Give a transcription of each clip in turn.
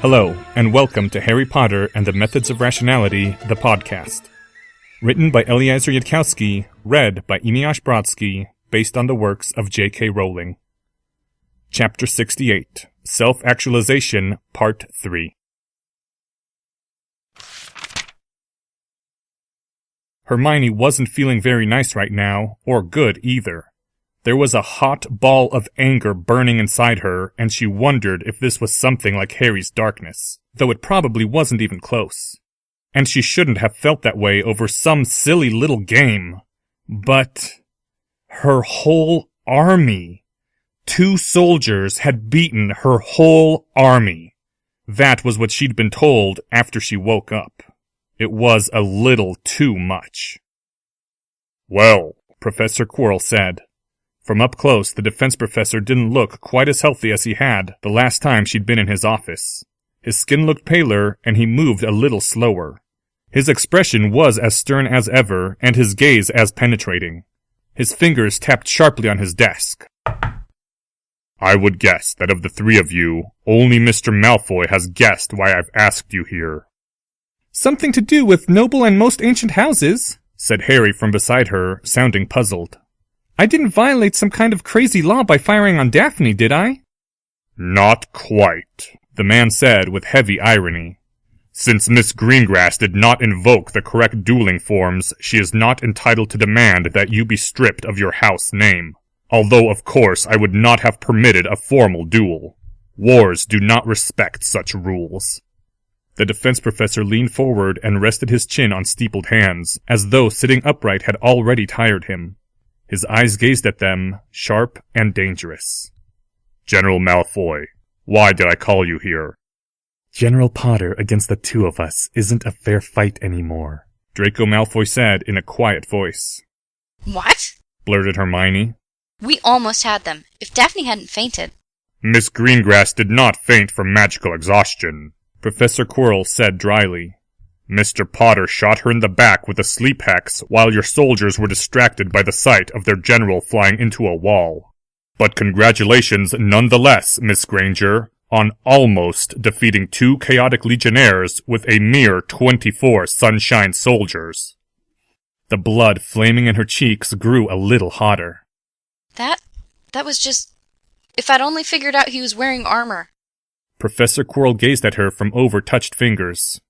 Hello, and welcome to Harry Potter and the Methods of Rationality, the podcast. Written by Eliezer Yudkowsky, read by Eneasz Brodsky, based on the works of J.K. Rowling. Chapter 68, Self-Actualization, Part 3. Hermione wasn't feeling very nice right now, or good either. There was a hot ball of anger burning inside her, and she wondered if this was something like Harry's darkness, though it probably wasn't even close. And she shouldn't have felt that way over some silly little game. But her whole army. 2 soldiers had beaten her whole army. That was what she'd been told after she woke up. It was a little too much. "Well," Professor Quirrell said. From up close, the defense professor didn't look quite as healthy as he had the last time she'd been in his office. His skin looked paler, and he moved a little slower. His expression was as stern as ever, and his gaze as penetrating. His fingers tapped sharply on his desk. "I would guess that of the 3 of you, only Mr. Malfoy has guessed why I've asked you here." "Something to do with noble and most ancient houses," said Harry from beside her, sounding puzzled. "I didn't violate some kind of crazy law by firing on Daphne, did I?" "Not quite," the man said with heavy irony. "Since Miss Greengrass did not invoke the correct dueling forms, she is not entitled to demand that you be stripped of your house name. Although, of course, I would not have permitted a formal duel. Wars do not respect such rules." The defense professor leaned forward and rested his chin on steepled hands, as though sitting upright had already tired him. His eyes gazed at them, sharp and dangerous. "General Malfoy, why did I call you here?" "General Potter against the 2 of us isn't a fair fight anymore," Draco Malfoy said in a quiet voice. "What?" blurted Hermione. "We almost had them, if Daphne hadn't fainted." "Miss Greengrass did not faint from magical exhaustion," Professor Quirrell said dryly. "Mr. Potter shot her in the back with a sleep hex while your soldiers were distracted by the sight of their general flying into a wall. But congratulations nonetheless, Miss Granger, on almost defeating 2 chaotic legionnaires with a mere 24 Sunshine soldiers." The blood flaming in her cheeks grew a little hotter. That was just... If I'd only figured out he was wearing armor." Professor Quirrell gazed at her from over-touched fingers.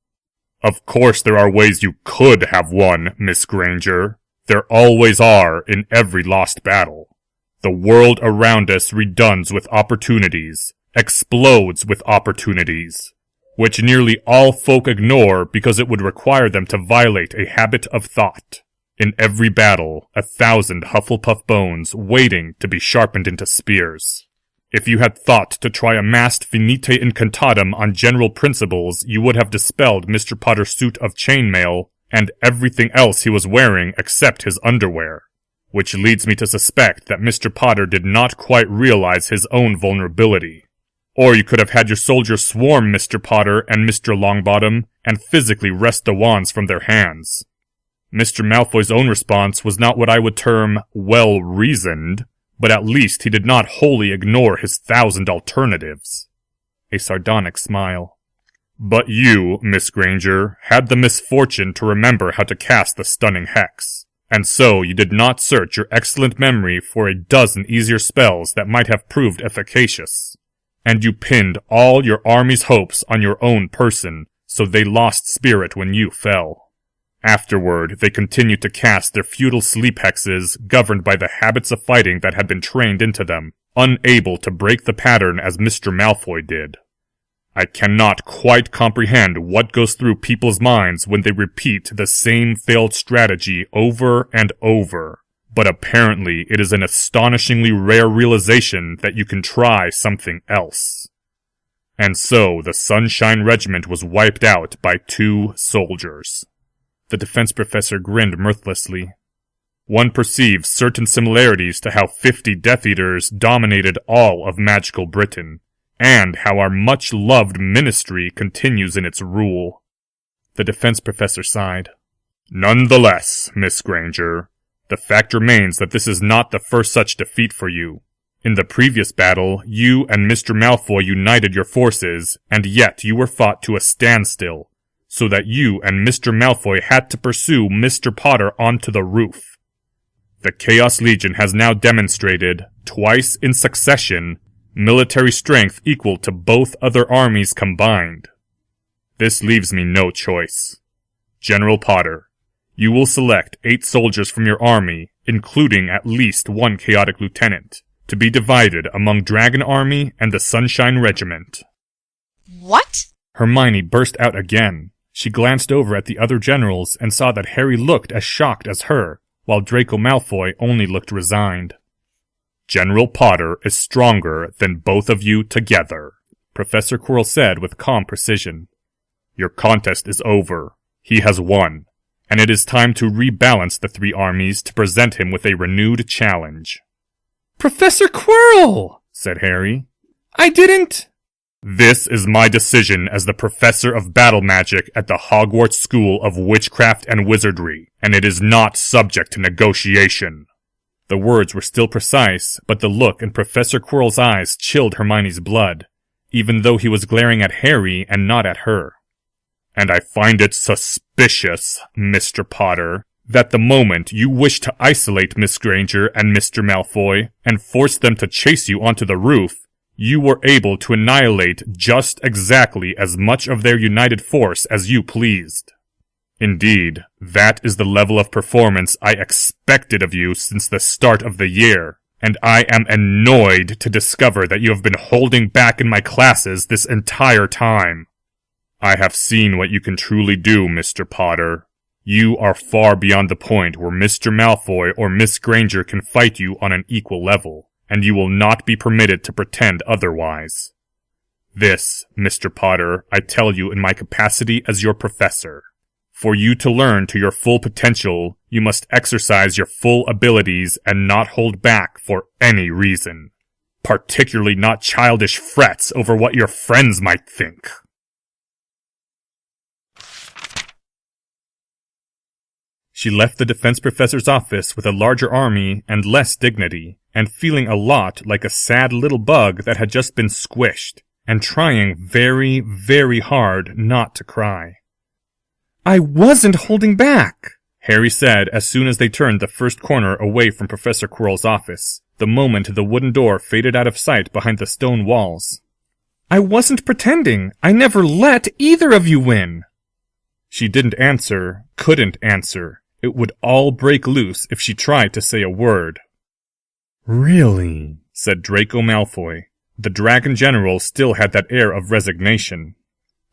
"Of course there are ways you could have won, Miss Granger. There always are in every lost battle. The world around us redounds with opportunities, explodes with opportunities, which nearly all folk ignore because it would require them to violate a habit of thought. In every battle, 1,000 Hufflepuff bones waiting to be sharpened into spears. If you had thought to try a masked finite incantatem on general principles, you would have dispelled Mr. Potter's suit of chainmail and everything else he was wearing except his underwear. Which leads me to suspect that Mr. Potter did not quite realize his own vulnerability. Or you could have had your soldiers swarm Mr. Potter and Mr. Longbottom and physically wrest the wands from their hands. Mr. Malfoy's own response was not what I would term well-reasoned, but at least he did not wholly ignore his 1,000 alternatives." A sardonic smile. "But you, Miss Granger, had the misfortune to remember how to cast the stunning hex, and so you did not search your excellent memory for a dozen easier spells that might have proved efficacious. And you pinned all your army's hopes on your own person, so they lost spirit when you fell. Afterward, they continued to cast their futile sleep hexes, governed by the habits of fighting that had been trained into them, unable to break the pattern as Mr. Malfoy did. I cannot quite comprehend what goes through people's minds when they repeat the same failed strategy over and over, but apparently it is an astonishingly rare realization that you can try something else. And so the Sunshine Regiment was wiped out by 2 soldiers." The defense professor grinned mirthlessly. "One perceives certain similarities to how 50 Death Eaters dominated all of magical Britain, and how our much-loved ministry continues in its rule." The defense professor sighed. "Nonetheless, Miss Granger, the fact remains that this is not the first such defeat for you. In the previous battle, you and Mr. Malfoy united your forces, and yet you were fought to a standstill, so that you and Mr. Malfoy had to pursue Mr. Potter onto the roof. The Chaos Legion has now demonstrated, twice in succession, military strength equal to both other armies combined. This leaves me no choice. General Potter, you will select 8 soldiers from your army, including at least 1 chaotic lieutenant, to be divided among Dragon Army and the Sunshine Regiment. What? Hermione burst out again. She glanced over at the other generals and saw that Harry looked as shocked as her, while Draco Malfoy only looked resigned. General Potter is stronger than both of you together, Professor Quirrell said with calm precision. Your contest is over. He has won, and it is time to rebalance the 3 armies to present him with a renewed challenge. Professor Quirrell, said Harry. I didn't... This is my decision as the Professor of Battle Magic at the Hogwarts School of Witchcraft and Wizardry, and it is not subject to negotiation. The words were still precise, but the look in Professor Quirrell's eyes chilled Hermione's blood, even though he was glaring at Harry and not at her. And I find it suspicious, Mr. Potter, that the moment you wish to isolate Miss Granger and Mr. Malfoy and force them to chase you onto the roof, you were able to annihilate just exactly as much of their united force as you pleased. Indeed, that is the level of performance I expected of you since the start of the year, and I am annoyed to discover that you have been holding back in my classes this entire time. I have seen what you can truly do, Mr. Potter. You are far beyond the point where Mr. Malfoy or Miss Granger can fight you on an equal level, and you will not be permitted to pretend otherwise. This, Mr. Potter, I tell you in my capacity as your professor. For you to learn to your full potential, you must exercise your full abilities and not hold back for any reason. Particularly not childish frets over what your friends might think. She left the defense professor's office with a larger army and less dignity, and feeling a lot like a sad little bug that had just been squished, and trying very, very hard not to cry. I wasn't holding back, Harry said as soon as they turned the first corner away from Professor Quirrell's office, the moment the wooden door faded out of sight behind the stone walls. I wasn't pretending. I never let either of you win. She didn't answer, couldn't answer. It would all break loose if she tried to say a word. Really? Said Draco Malfoy. The Dragon General still had that air of resignation.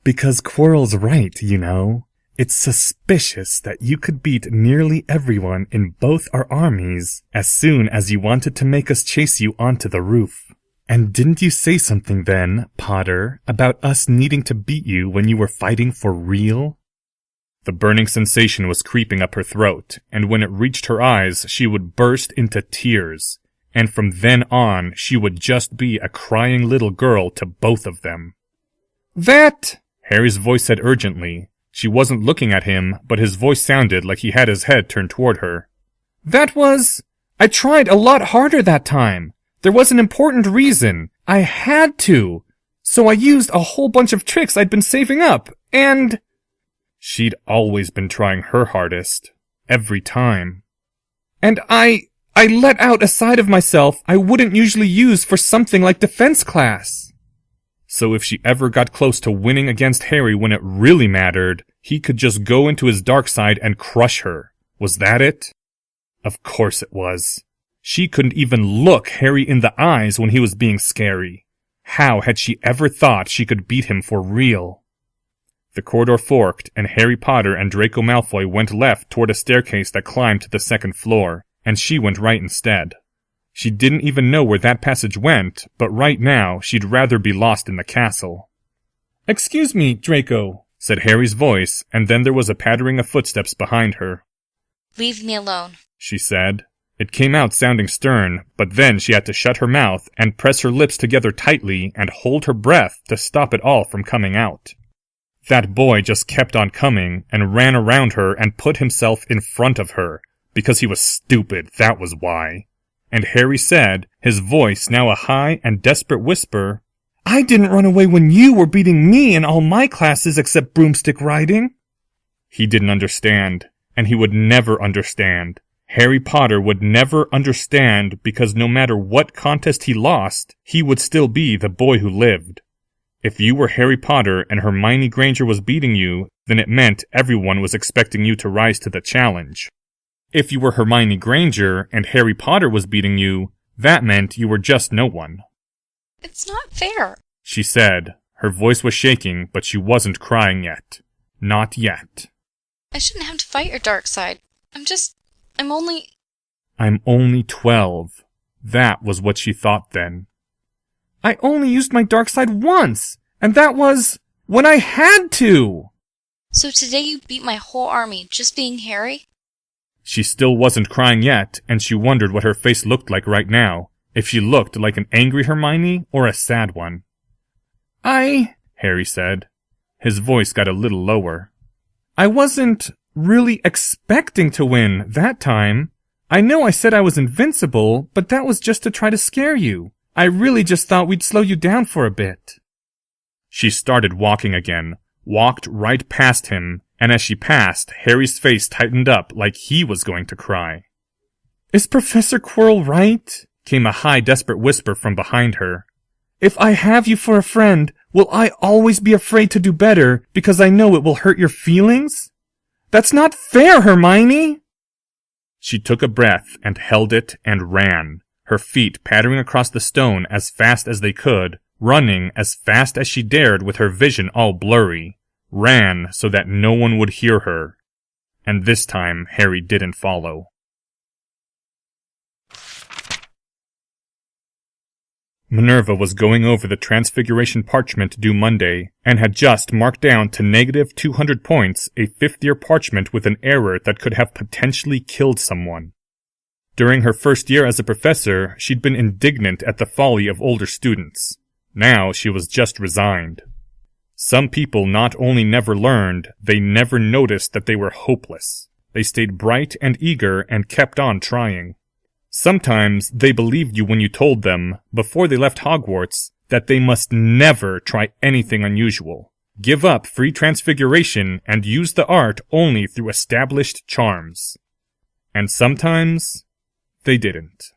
Because Quirrell's right, you know. It's suspicious that you could beat nearly everyone in both our armies as soon as you wanted to make us chase you onto the roof. And didn't you say something then, Potter, about us needing to beat you when you were fighting for real? The burning sensation was creeping up her throat, and when it reached her eyes, she would burst into tears, and from then on, she would just be a crying little girl to both of them. That, Harry's voice said urgently. She wasn't looking at him, but his voice sounded like he had his head turned toward her. I tried a lot harder that time. There was an important reason. I had to. So I used a whole bunch of tricks I'd been saving up, and... She'd always been trying her hardest. Every time. And I let out a side of myself I wouldn't usually use for something like defense class. So if she ever got close to winning against Harry when it really mattered, he could just go into his dark side and crush her. Was that it? Of course it was. She couldn't even look Harry in the eyes when he was being scary. How had she ever thought she could beat him for real? The corridor forked, and Harry Potter and Draco Malfoy went left toward a staircase that climbed to the 2nd floor, and she went right instead. She didn't even know where that passage went, but right now she'd rather be lost in the castle. Excuse me, Draco, said Harry's voice, and then there was a pattering of footsteps behind her. Leave me alone, she said. It came out sounding stern, but then she had to shut her mouth and press her lips together tightly and hold her breath to stop it all from coming out. That boy just kept on coming and ran around her and put himself in front of her, because he was stupid, that was why. and Harry said, his voice now a high and desperate whisper, "I didn't run away when you were beating me in all my classes except broomstick riding." He didn't understand, and he would never understand. Harry Potter would never understand because no matter what contest he lost, he would still be the boy who lived. If you were Harry Potter and Hermione Granger was beating you, then it meant everyone was expecting you to rise to the challenge. If you were Hermione Granger and Harry Potter was beating you, that meant you were just no one. It's not fair, she said. Her voice was shaking, but she wasn't crying yet. Not yet. I shouldn't have to fight your dark side. I'm only 12. That was what she thought then. I only used my dark side once, and that was when I had to! So today you beat my whole army just being Harry? She still wasn't crying yet, and she wondered what her face looked like right now, if she looked like an angry Hermione or a sad one. Harry said. His voice got a little lower. I wasn't really expecting to win that time. I know I said I was invincible, but that was just to try to scare you. I really just thought we'd slow you down for a bit. She started walking again, walked right past him, and as she passed, Harry's face tightened up like he was going to cry. Is Professor Quirrell right? Came a high, desperate whisper from behind her. If I have you for a friend, will I always be afraid to do better because I know it will hurt your feelings? That's not fair, Hermione! She took a breath and held it and ran, her feet pattering across the stone as fast as they could, running as fast as she dared with her vision all blurry, ran so that no one would hear her. And this time Harry didn't follow. Minerva was going over the Transfiguration parchment due Monday, and had just marked down to -200 points a fifth-year parchment with an error that could have potentially killed someone. During her first year as a professor, she'd been indignant at the folly of older students. Now she was just resigned. Some people not only never learned, they never noticed that they were hopeless. They stayed bright and eager and kept on trying. Sometimes they believed you when you told them, before they left Hogwarts, that they must never try anything unusual, give up free transfiguration, and use the art only through established charms. And sometimes they didn't.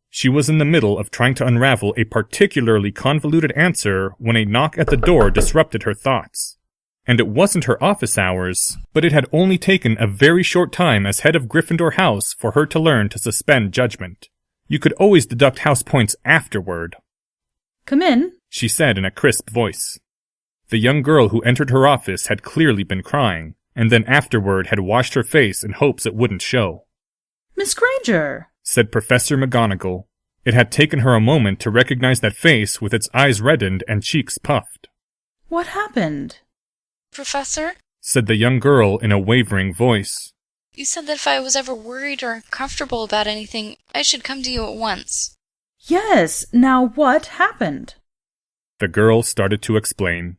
She was in the middle of trying to unravel a particularly convoluted answer when a knock at the door disrupted her thoughts. And it wasn't her office hours, but it had only taken a very short time as head of Gryffindor House for her to learn to suspend judgment. You could always deduct house points afterward. Come in, she said in a crisp voice. The young girl who entered her office had clearly been crying, and then afterward had washed her face in hopes it wouldn't show. Miss Granger, said Professor McGonagall. It had taken her a moment to recognize that face with its eyes reddened and cheeks puffed. What happened? Professor? Said the young girl in a wavering voice. You said that if I was ever worried or uncomfortable about anything, I should come to you at once. Yes, now what happened? The girl started to explain.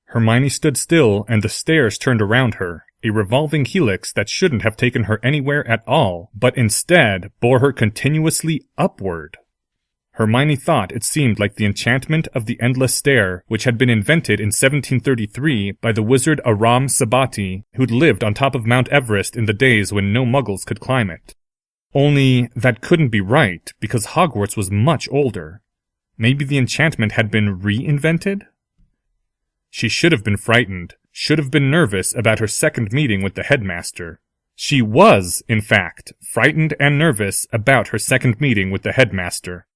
Hermione stood still and the stairs turned around her, a revolving helix that shouldn't have taken her anywhere at all, but instead bore her continuously upward. Hermione thought it seemed like the enchantment of the endless stair, which had been invented in 1733 by the wizard Aram Sabati, who'd lived on top of Mount Everest in the days when no muggles could climb it. Only that couldn't be right, because Hogwarts was much older. Maybe the enchantment had been reinvented? She should have been frightened, should have been nervous about her second meeting with the headmaster. She was, in fact, frightened and nervous about her second meeting with the headmaster.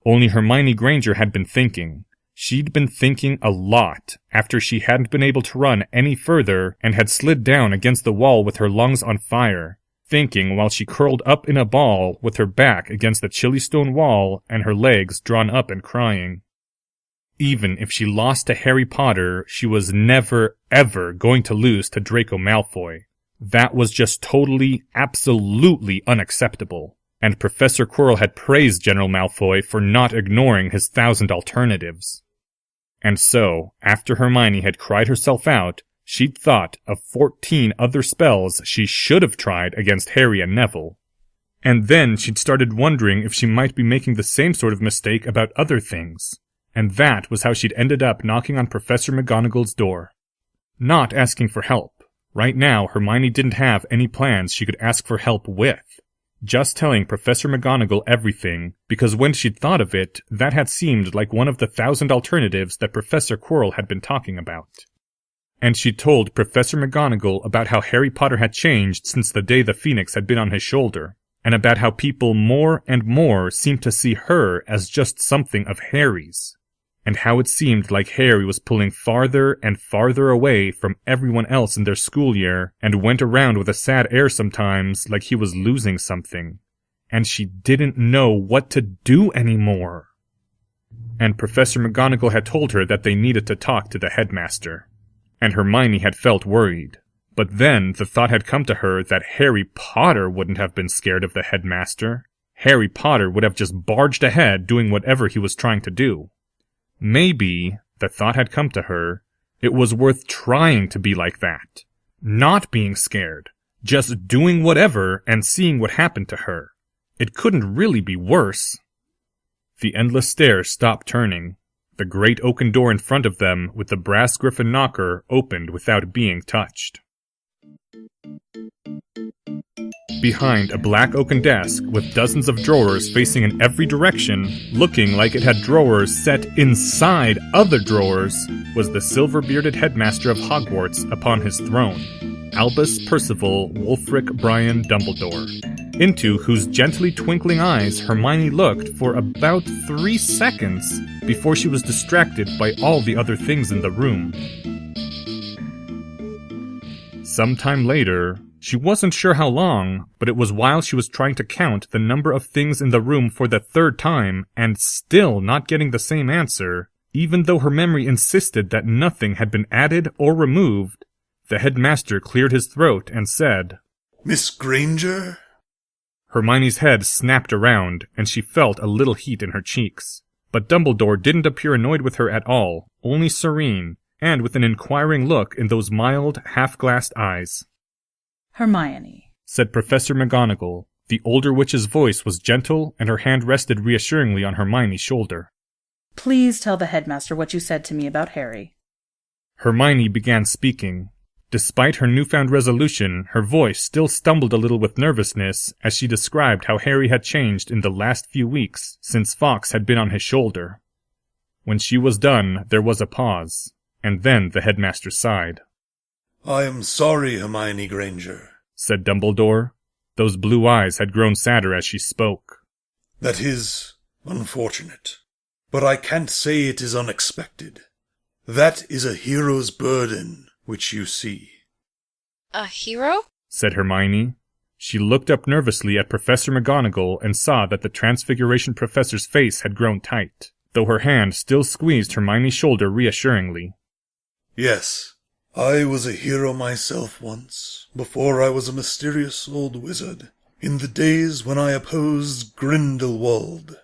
Only Hermione Granger had been thinking. She'd been thinking a lot after she hadn't been able to run any further and had slid down against the wall with her lungs on fire, thinking while she curled up in a ball with her back against the chilly stone wall and her legs drawn up and crying. Even if she lost to Harry Potter, she was never, ever going to lose to Draco Malfoy. That was just totally, absolutely unacceptable. And Professor Quirrell had praised General Malfoy for not ignoring his 1,000 alternatives. And so, after Hermione had cried herself out, She'd thought of 14 other spells she should have tried against Harry and Neville. And then she'd started wondering if she might be making the same sort of mistake about other things. And that was how she'd ended up knocking on Professor McGonagall's door. Not asking for help. Right now, Hermione didn't have any plans she could ask for help with. Just telling Professor McGonagall everything, because when she'd thought of it, that had seemed like one of the 1,000 alternatives that Professor Quirrell had been talking about. And she'd told Professor McGonagall about how Harry Potter had changed since the day the Phoenix had been on his shoulder, and about how people more and more seemed to see her as just something of Harry's, and how it seemed like Harry was pulling farther and farther away from everyone else in their school year, and went around with a sad air sometimes like he was losing something, and she didn't know what to do anymore. And Professor McGonagall had told her that they needed to talk to the headmaster, and Hermione had felt worried. But then the thought had come to her that Harry Potter wouldn't have been scared of the headmaster. Harry Potter would have just barged ahead doing whatever he was trying to do. Maybe, the thought had come to her, it was worth trying to be like that. Not being scared. Just doing whatever and seeing what happened to her. It couldn't really be worse. The endless stairs stopped turning. The great oaken door in front of them with the brass griffin knocker opened without being touched. Behind a black oaken desk with dozens of drawers facing in every direction, looking like it had drawers set inside other drawers, was the silver-bearded headmaster of Hogwarts upon his throne, Albus Percival Wulfric Brian Dumbledore, into whose gently twinkling eyes Hermione looked for about 3 seconds before she was distracted by all the other things in the room. Sometime later, she wasn't sure how long, but it was while she was trying to count the number of things in the room for the 3rd time and still not getting the same answer, even though her memory insisted that nothing had been added or removed, the headmaster cleared his throat and said, "Miss Granger?" Hermione's head snapped around, and she felt a little heat in her cheeks. But Dumbledore didn't appear annoyed with her at all, only serene, and with an inquiring look in those mild, half-glassed eyes. Hermione, said Professor McGonagall. The older witch's voice was gentle, and her hand rested reassuringly on Hermione's shoulder. please tell the headmaster what you said to me about Harry. Hermione began speaking. Despite her newfound resolution, her voice still stumbled a little with nervousness as she described how Harry had changed in the last few weeks since Fawkes had been on his shoulder. When she was done, there was a pause, and then the headmaster sighed. "I am sorry, Hermione Granger," said Dumbledore. Those blue eyes had grown sadder as she spoke. "That is unfortunate, but I can't say it is unexpected. That is a hero's burden, which you see." A hero? said Hermione. She looked up nervously at Professor McGonagall and saw that the Transfiguration Professor's face had grown tight, though her hand still squeezed Hermione's shoulder reassuringly. "Yes, I was a hero myself once, before I was a mysterious old wizard, in the days when I opposed Grindelwald.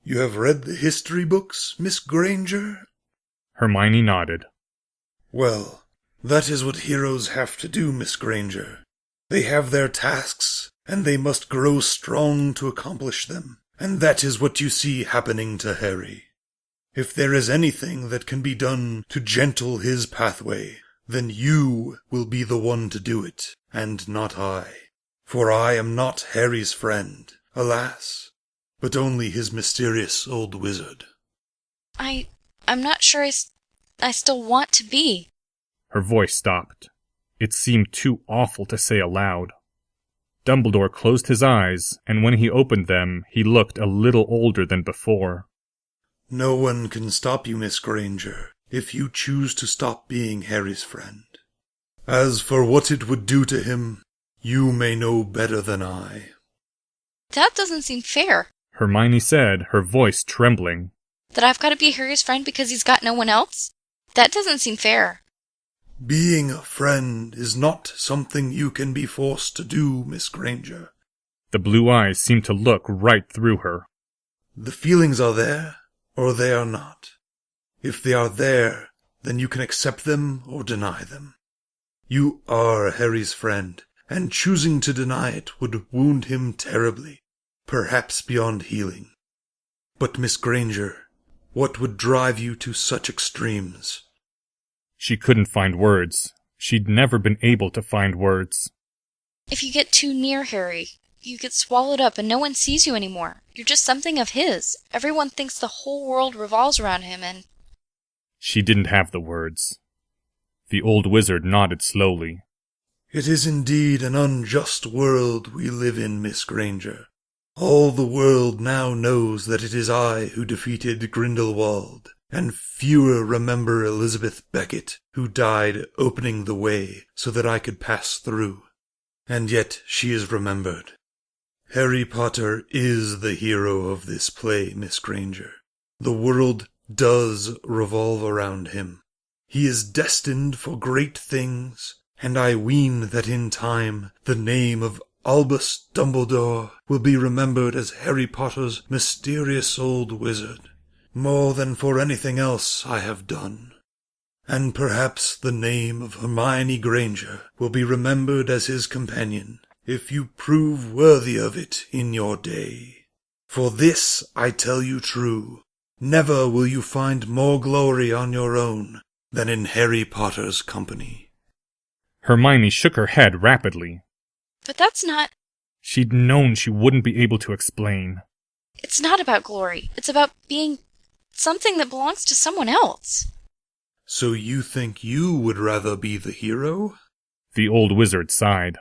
You have read the history books, Miss Granger?" Hermione nodded. "Well, that is what heroes have to do, Miss Granger. They have their tasks, and they must grow strong to accomplish them, and that is what you see happening to Harry. If there is anything that can be done to gentle his pathway, then you will be the one to do it, and not I. For I am not Harry's friend, alas, but only his mysterious old wizard." I'm not sure I still want to be. Her voice stopped. It seemed too awful to say aloud. Dumbledore closed his eyes, and when he opened them, he looked a little older than before. "No one can stop you, Miss Granger, if you choose to stop being Harry's friend. As for what it would do to him, you may know better than I." That doesn't seem fair. Hermione said, her voice trembling. That I've got to be Harry's friend because he's got no one else? That doesn't seem fair. "Being a friend is not something you can be forced to do, Miss Granger. The blue eyes seemed to look right through her. The feelings are there, or they are not. If they are there, then you can accept them or deny them. You are Harry's friend, and choosing to deny it would wound him terribly, perhaps beyond healing. But, Miss Granger, what would drive you to such extremes? She couldn't find words. She'd never been able to find words. If you get too near Harry, you get swallowed up and no one sees you anymore. You're just something of his. Everyone thinks the whole world revolves around him and... She didn't have the words. The old wizard nodded slowly. It is indeed an unjust world we live in, Miss Granger. All the world now knows that it is I who defeated Grindelwald, and fewer remember Elizabeth Beckett, who died opening the way so that I could pass through. And yet she is remembered. Harry Potter is the hero of this play, Miss Granger. The world does revolve around him. He is destined for great things, and I ween that in time the name of Albus Dumbledore will be remembered as Harry Potter's mysterious old wizard, more than for anything else I have done. And perhaps the name of Hermione Granger will be remembered as his companion, if you prove worthy of it in your day. For this I tell you true, never will you find more glory on your own than in Harry Potter's company. Hermione shook her head rapidly. But that's not... She'd known she wouldn't be able to explain. It's not about glory. It's about being something that belongs to someone else. So you think you would rather be the hero? The old wizard sighed.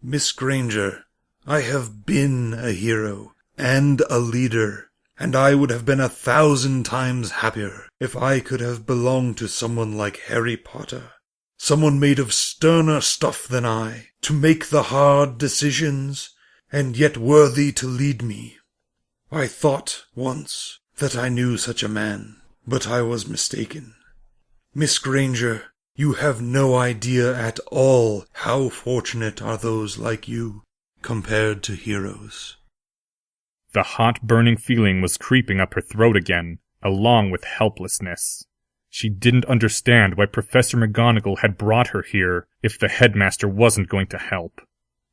Miss Granger, I have been a hero and a leader, and I would have been 1,000 times happier if I could have belonged to someone like Harry Potter. Someone made of sterner stuff than I, to make the hard decisions, and yet worthy to lead me. I thought once that I knew such a man, but I was mistaken. Miss Granger, you have no idea at all how fortunate are those like you, compared to heroes. The hot, burning feeling was creeping up her throat again, along with helplessness. She didn't understand why Professor McGonagall had brought her here if the headmaster wasn't going to help.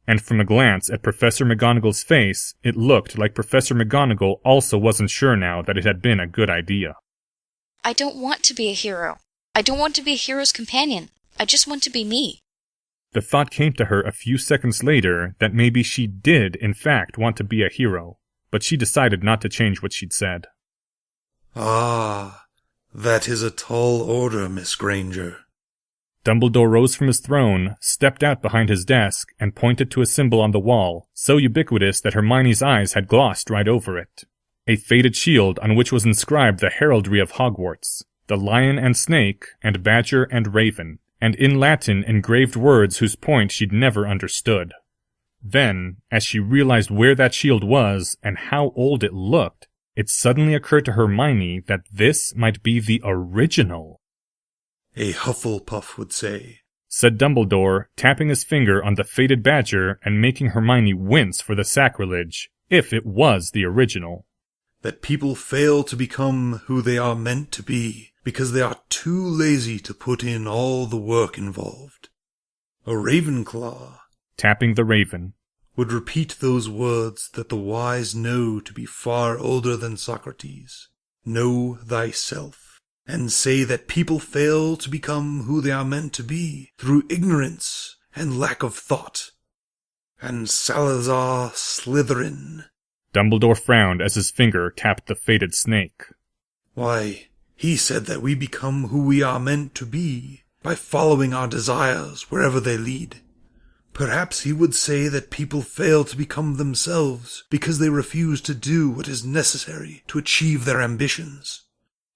And from a glance at Professor McGonagall's face, it looked like Professor McGonagall also wasn't sure now that it had been a good idea. I don't want to be a hero. I don't want to be a hero's companion. I just want to be me. The thought came to her a few seconds later that maybe she did, in fact, want to be a hero, but she decided not to change what she'd said. Ah, that is a tall order, Miss Granger. Dumbledore rose from his throne, stepped out behind his desk, and pointed to a symbol on the wall, so ubiquitous that Hermione's eyes had glossed right over it. A faded shield on which was inscribed the heraldry of Hogwarts, the lion and snake, and badger and raven, and in Latin engraved words whose point she'd never understood. Then, as she realized where that shield was and how old it looked, it suddenly occurred to Hermione that this might be the original. A Hufflepuff would say, said Dumbledore, tapping his finger on the faded badger and making Hermione wince for the sacrilege, if it was the original. That people fail to become who they are meant to be because they are too lazy to put in all the work involved. A Ravenclaw, tapping the raven, would repeat those words that the wise know to be far older than Socrates. Know thyself, and say that people fail to become who they are meant to be through ignorance and lack of thought. And Salazar Slytherin. Dumbledore frowned as his finger tapped the faded snake. Why, he said that we become who we are meant to be by following our desires wherever they lead. Perhaps he would say that people fail to become themselves because they refuse to do what is necessary to achieve their ambitions.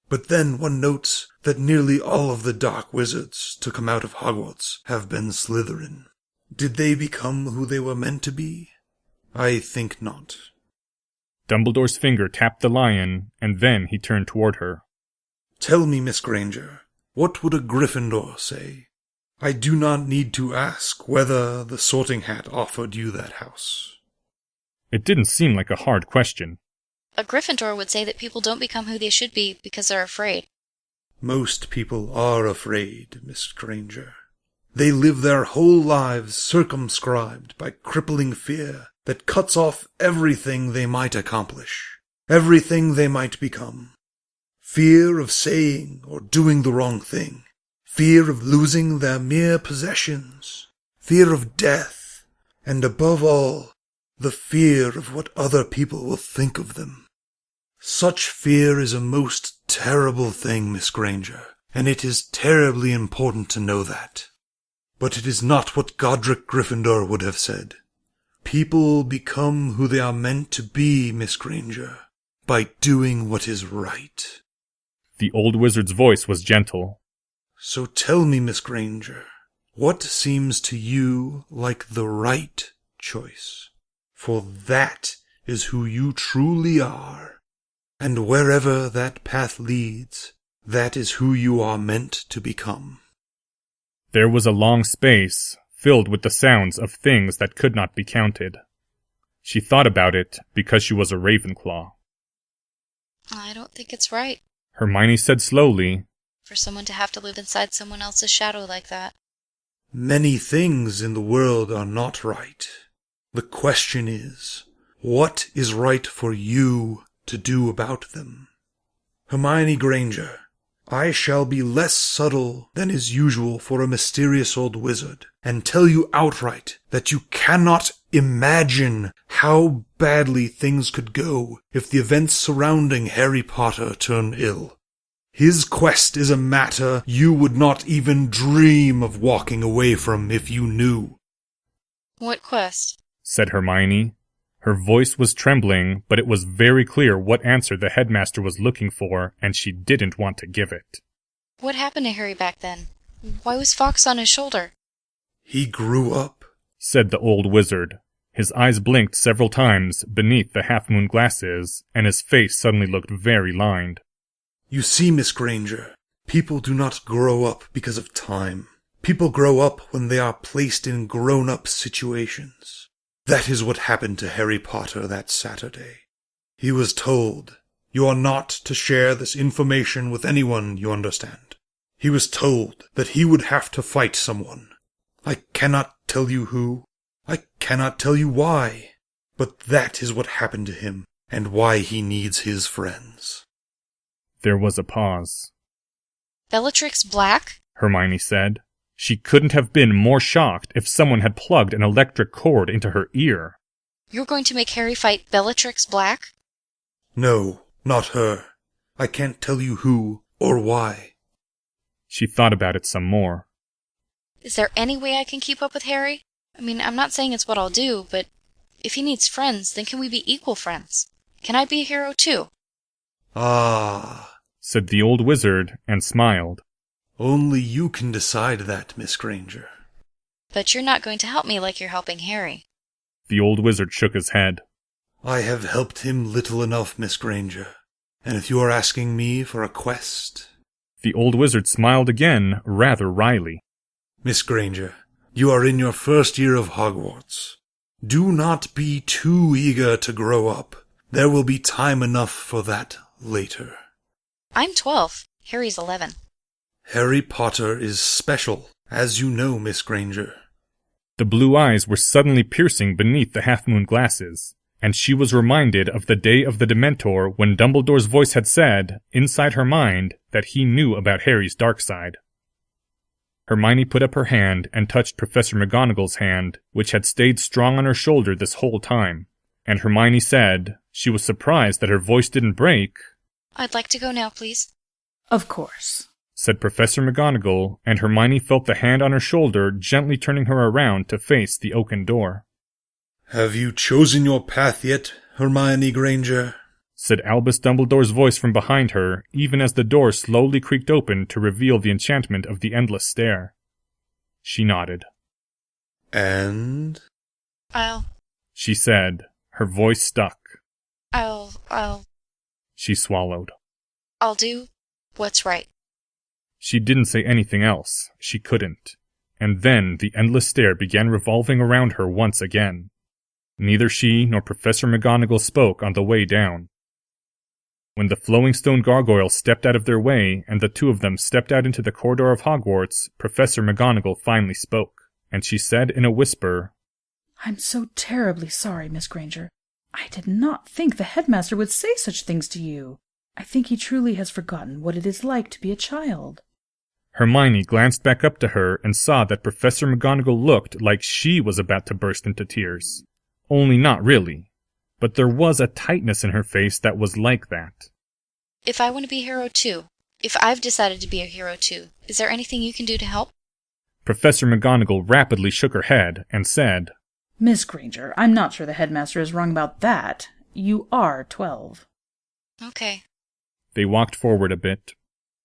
But then one notes that nearly all of the dark wizards to come out of Hogwarts have been Slytherin. Did they become who they were meant to be? I think not. Dumbledore's finger tapped the lion, and then he turned toward her. Tell me, Miss Granger, what would a Gryffindor say? I do not need to ask whether the Sorting Hat offered you that house. It didn't seem like a hard question. A Gryffindor would say that people don't become who they should be because they're afraid. Most people are afraid, Miss Granger. They live their whole lives circumscribed by crippling fear that cuts off everything they might accomplish, everything they might become. Fear of saying or doing the wrong thing, fear of losing their mere possessions, fear of death, and above all, the fear of what other people will think of them. Such fear is a most terrible thing, Miss Granger, and it is terribly important to know that. But it is not what Godric Gryffindor would have said. People become who they are meant to be, Miss Granger, by doing what is right. The old wizard's voice was gentle. So tell me, Miss Granger, what seems to you like the right choice? For that is who you truly are. And wherever that path leads, that is who you are meant to become. There was a long space, filled with the sounds of things that could not be counted. She thought about it because she was a Ravenclaw. I don't think it's right Hermione said slowly, for someone to have to live inside someone else's shadow like that. Many things in the world are not right. The question is, what is right for you to do about them? Hermione Granger, I shall be less subtle than is usual for a mysterious old wizard, and tell you outright that you cannot imagine how badly things could go if the events surrounding Harry Potter turn ill. His quest is a matter you would not even dream of walking away from if you knew. What quest? said Hermione. Her voice was trembling, but it was very clear what answer the headmaster was looking for, and she didn't want to give it. What happened to Harry back then? Why was Fox on his shoulder? He grew up, said the old wizard. His eyes blinked several times beneath the half-moon glasses, and his face suddenly looked very lined. You see, Miss Granger, people do not grow up because of time. People grow up when they are placed in grown-up situations. That is what happened to Harry Potter that Saturday. He was told, you are not to share this information with anyone, you understand. He was told that he would have to fight someone. I cannot tell you who. I cannot tell you why. But that is what happened to him, and why he needs his friends. There was a pause. Bellatrix Black? Hermione said. She couldn't have been more shocked if someone had plugged an electric cord into her ear. You're going to make Harry fight Bellatrix Black? No, not her. I can't tell you who or why. She thought about it some more. Is there any way I can keep up with Harry? I mean, I'm not saying it's what I'll do, but if he needs friends, then can we be equal friends? Can I be a hero too? Ah, said the old wizard and smiled. Only you can decide that, Miss Granger. But you're not going to help me like you're helping Harry. The old wizard shook his head. I have helped him little enough, Miss Granger. And if you are asking me for a quest... The old wizard smiled again, rather wryly. Miss Granger, you are in your first year of Hogwarts. Do not be too eager to grow up. There will be time enough for that later. I'm 12. Harry's 11. Harry Potter is special, as you know, Miss Granger. The blue eyes were suddenly piercing beneath the half-moon glasses, and she was reminded of the day of the Dementor when Dumbledore's voice had said, inside her mind, that he knew about Harry's dark side. Hermione put up her hand and touched Professor McGonagall's hand, which had stayed strong on her shoulder this whole time, and Hermione said, she was surprised that her voice didn't break, I'd like to go now, please. Of course, said Professor McGonagall, and Hermione felt the hand on her shoulder gently turning her around to face the oaken door. Have you chosen your path yet, Hermione Granger? Said Albus Dumbledore's voice from behind her, even as the door slowly creaked open to reveal the enchantment of the endless stair. She nodded. And? She said, her voice stuck. She swallowed. I'll do what's right. She didn't say anything else. She couldn't. And then the endless stair began revolving around her once again. Neither she nor Professor McGonagall spoke on the way down. When the flowing stone gargoyles stepped out of their way and the two of them stepped out into the corridor of Hogwarts, Professor McGonagall finally spoke, and she said in a whisper, "I'm so terribly sorry, Miss Granger. I did not think the headmaster would say such things to you. I think he truly has forgotten what it is like to be a child." Hermione glanced back up to her and saw that Professor McGonagall looked like she was about to burst into tears. Only not really. But there was a tightness in her face that was like that. If I want to be a hero too, if I've decided to be a hero too, is there anything you can do to help? Professor McGonagall rapidly shook her head and said, "Miss Granger, I'm not sure the headmaster is wrong about that. You are 12. Okay. They walked forward a bit.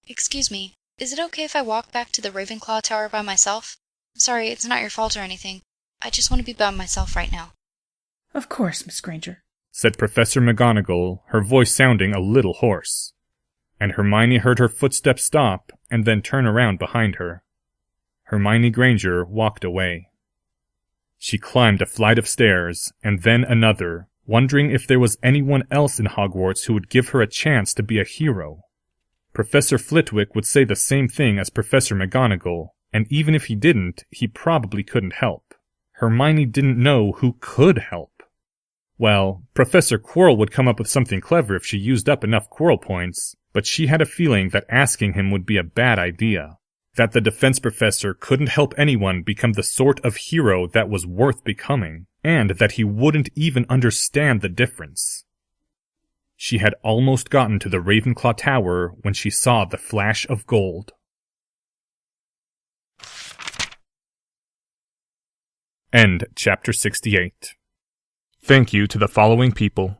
Excuse me, is it okay if I walk back to the Ravenclaw Tower by myself? Sorry, it's not your fault or anything. I just want to be by myself right now. Of course, Miss Granger," said Professor McGonagall, her voice sounding a little hoarse. And Hermione heard her footsteps stop and then turn around behind her. Hermione Granger walked away. She climbed a flight of stairs, and then another, wondering if there was anyone else in Hogwarts who would give her a chance to be a hero. Professor Flitwick would say the same thing as Professor McGonagall, and even if he didn't, he probably couldn't help. Hermione didn't know who could help. Well, Professor Quirrell would come up with something clever if she used up enough Quirrell points, but she had a feeling that asking him would be a bad idea. That the defense professor couldn't help anyone become the sort of hero that was worth becoming, and that he wouldn't even understand the difference. She had almost gotten to the Ravenclaw Tower when she saw the flash of gold. End Chapter 68. Thank you to the following people: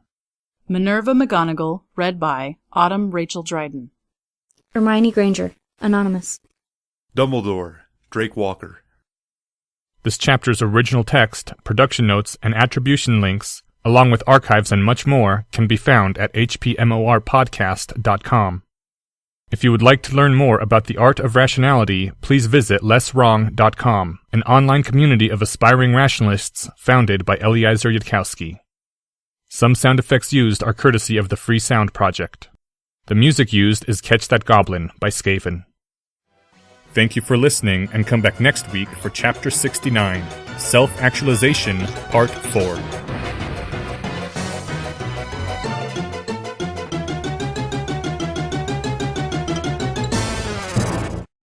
Minerva McGonagall, read by Autumn Rachel Dryden. Hermione Granger, Anonymous. Dumbledore, Drake Walker. This chapter's original text, production notes, and attribution links, along with archives and much more, can be found at hpmorpodcast.com. If you would like to learn more about the art of rationality, please visit lesswrong.com, an online community of aspiring rationalists founded by Eliezer Yudkowsky. Some sound effects used are courtesy of the Free Sound Project. The music used is Catch That Goblin by Skaven. Thank you for listening, and come back next week for Chapter 69, Self-Actualization, Part 4.